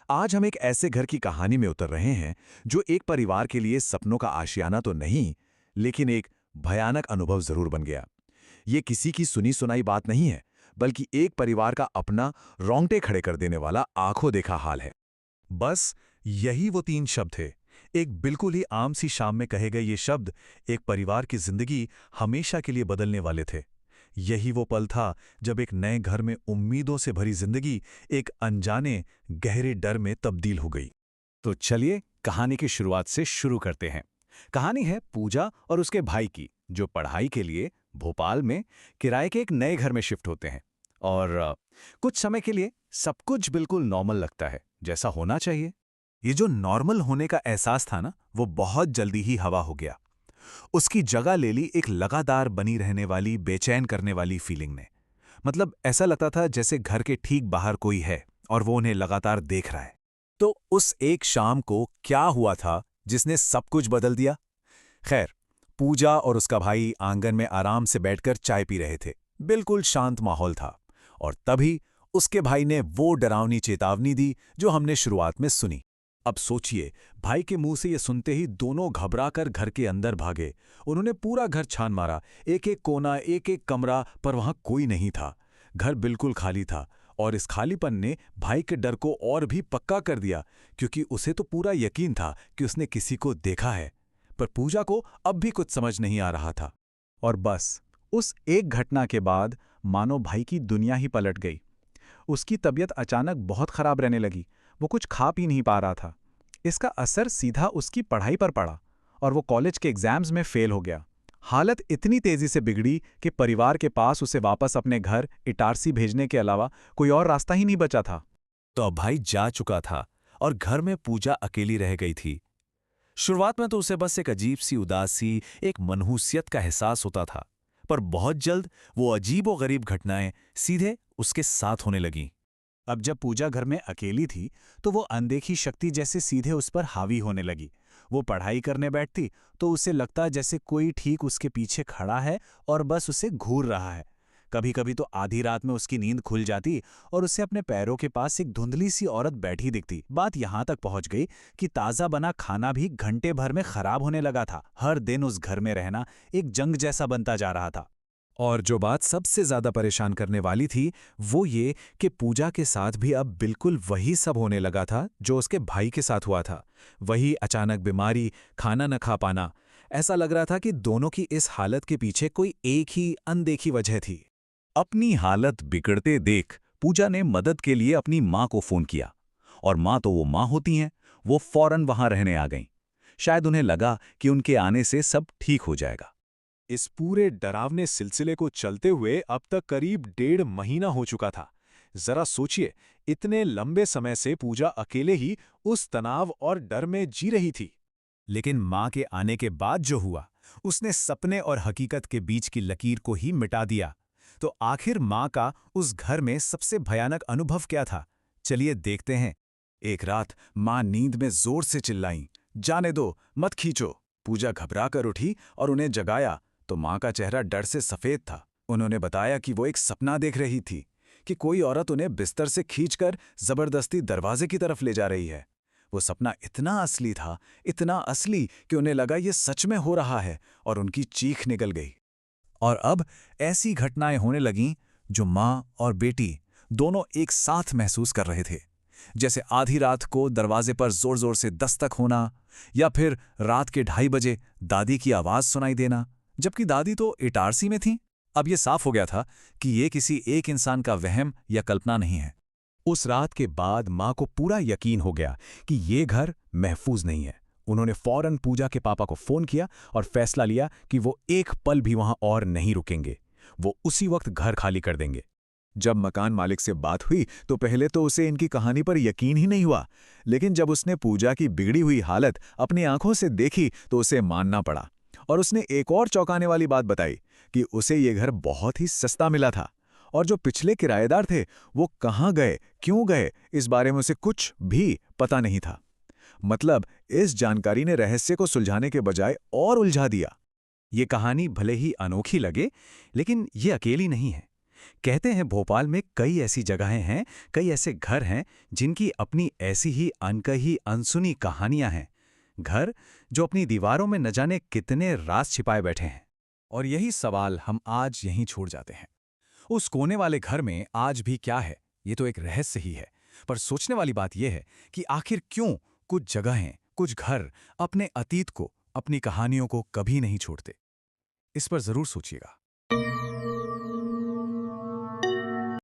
आज हम एक ऐसे घर की कहानी में उतर रहे हैं जो एक परिवार के लिए सपनों का आशियाना तो नहीं, लेकिन एक भयानक अनुभव जरूर बन गया। ये किसी की सुनी सुनाई बात नहीं है, बल्कि एक परिवार का अपना रोंगटे खड़े कर देने वाला आंखों देखा हाल है। बस यही वो तीन शब्द थे। एक बिल्कुल ही आम सी शाम में कहे गए ये शब्द एक परिवार की जिंदगी हमेशा के लिए बदलने वाले थे। यही वो पल था जब एक नए घर में उम्मीदों से भरी जिंदगी एक अनजाने गहरे डर में तब्दील हो गई। तो चलिए कहानी की शुरुआत से शुरू करते हैं। कहानी है पूजा और उसके भाई की, जो पढ़ाई के लिए भोपाल में किराए के एक नए घर में शिफ्ट होते हैं। और कुछ समय के लिए सब कुछ बिल्कुल नॉर्मल लगता है, जैसा होना चाहिए। ये जो नॉर्मल होने का एहसास था ना, वो बहुत जल्दी ही हवा हो गया। उसकी जगह ले ली एक लगातार बनी रहने वाली बेचैन करने वाली फीलिंग ने। मतलब ऐसा लगता था जैसे घर के ठीक बाहर कोई है और वो उन्हें लगातार देख रहा है। तो उस एक शाम को क्या हुआ था जिसने सब कुछ बदल दिया? खैर, पूजा और उसका भाई आंगन में आराम से बैठकर चाय पी रहे थे। बिल्कुल शांत माहौल था। और तभी उसके भाई ने वो डरावनी चेतावनी दी जो हमने शुरुआत में सुनी। अब सोचिए, भाई के मुंह से ये सुनते ही दोनों घबराकर घर के अंदर भागे। उन्होंने पूरा घर छान मारा, एक एक कोना, एक एक कमरा, पर वहां कोई नहीं था। घर बिल्कुल खाली था। और इस खालीपन ने भाई के डर को और भी पक्का कर दिया, क्योंकि उसे तो पूरा यकीन था कि उसने किसी को देखा है। पर पूजा को अब भी कुछ समझ नहीं आ रहा था। और बस उस एक घटना के बाद मानो भाई की दुनिया ही पलट गई। उसकी तबीयत अचानक बहुत खराब रहने लगी। वो कुछ खा पी नहीं पा रहा था। इसका असर सीधा उसकी पढ़ाई पर पड़ा और वो कॉलेज के एग्जाम्स में फेल हो गया। हालत इतनी तेजी से बिगड़ी कि परिवार के पास उसे वापस अपने घर इटारसी भेजने के अलावा कोई और रास्ता ही नहीं बचा था। तो अब भाई जा चुका था और घर में पूजा अकेली रह गई थी। शुरुआत में तो उसे बस एक अजीब सी उदासी, एक मनहूसियत का एहसास होता था। पर बहुत जल्द वो अजीब व गरीब घटनाएं सीधे उसके साथ होने लगीं। अब जब पूजा घर में अकेली थी तो वो अनदेखी शक्ति जैसे सीधे उस पर हावी होने लगी। वो पढ़ाई करने बैठती तो उसे लगता जैसे कोई ठीक उसके पीछे खड़ा है और बस उसे घूर रहा है। कभी कभी तो आधी रात में उसकी नींद खुल जाती और उसे अपने पैरों के पास एक धुंधली सी औरत बैठी दिखती। बात यहां तक पहुंच गई कि ताज़ा बना खाना भी घंटे भर में खराब होने लगा था। हर दिन उस घर में रहना एक जंग जैसा बनता जा रहा था। और जो बात सबसे ज्यादा परेशान करने वाली थी, वो ये कि पूजा के साथ भी अब बिल्कुल वही सब होने लगा था जो उसके भाई के साथ हुआ था। वही अचानक बीमारी, खाना न खा पाना। ऐसा लग रहा था कि दोनों की इस हालत के पीछे कोई एक ही अनदेखी वजह थी। अपनी हालत बिगड़ते देख पूजा ने मदद के लिए अपनी माँ को फोन किया। और माँ तो वो माँ होती हैं, वो फौरन वहां रहने आ गईं। शायद उन्हें लगा कि उनके आने से सब ठीक हो जाएगा। इस पूरे डरावने सिलसिले को चलते हुए अब तक करीब 1.5 महीना हो चुका था। जरा सोचिए, इतने लंबे समय से पूजा अकेले ही उस तनाव और डर में जी रही थी। लेकिन माँ के आने के बाद जो हुआ, उसने सपने और हकीकत के बीच की लकीर को ही मिटा दिया। तो आखिर माँ का उस घर में सबसे भयानक अनुभव क्या था? चलिए देखते हैं। एक रात माँ नींद में जोर से चिल्लाईं, "जाने दो, मत खींचो।" पूजा घबरा कर उठी और उन्हें जगाया तो माँ का चेहरा डर से सफेद था। उन्होंने बताया कि वो एक सपना देख रही थी कि कोई औरत उन्हें बिस्तर से खींचकर जबरदस्ती दरवाजे की तरफ ले जा रही है। वो सपना इतना असली था, इतना असली कि उन्हें लगा ये सच में हो रहा है और उनकी चीख निकल गई। और अब ऐसी घटनाएं होने लगीं जो माँ और बेटी दोनों एक साथ महसूस कर रहे थे। जैसे आधी रात को दरवाजे पर जोर जोर से दस्तक होना, या फिर रात के 2:30 बजे दादी की आवाज सुनाई देना, जबकि दादी तो इटारसी में थी। अब ये साफ हो गया था कि ये किसी एक इंसान का वहम या कल्पना नहीं है। उस रात के बाद माँ को पूरा यकीन हो गया कि ये घर महफूज नहीं है। उन्होंने फौरन पूजा के पापा को फोन किया और फैसला लिया कि वो एक पल भी वहां और नहीं रुकेंगे। वो उसी वक्त घर खाली कर देंगे। जब मकान मालिक से बात हुई तो पहले तो उसे इनकी कहानी पर यकीन ही नहीं हुआ, लेकिन जब उसने पूजा की बिगड़ी हुई हालत अपनी आंखों से देखी तो उसे मानना पड़ा। और उसने एक और चौंकाने वाली बात बताई कि उसे ये घर बहुत ही सस्ता मिला था और जो पिछले किराएदार थे वो कहाँ गए, क्यों गए, इस बारे में उसे कुछ भी पता नहीं था। मतलब इस जानकारी ने रहस्य को सुलझाने के बजाय और उलझा दिया। ये कहानी भले ही अनोखी लगे, लेकिन ये अकेली नहीं है। कहते हैं भोपाल में कई ऐसी जगहें हैं, कई ऐसे घर हैं जिनकी अपनी ऐसी ही अनकही अनसुनी कहानियां हैं। घर जो अपनी दीवारों में न जाने कितने राज छिपाए बैठे हैं। और यही सवाल हम आज यहीं छोड़ जाते हैं। उस कोने वाले घर में आज भी क्या है, ये तो एक रहस्य ही है। पर सोचने वाली बात यह है कि आखिर क्यों कुछ जगहें, कुछ घर अपने अतीत को, अपनी कहानियों को कभी नहीं छोड़ते। इस पर जरूर सोचिएगा।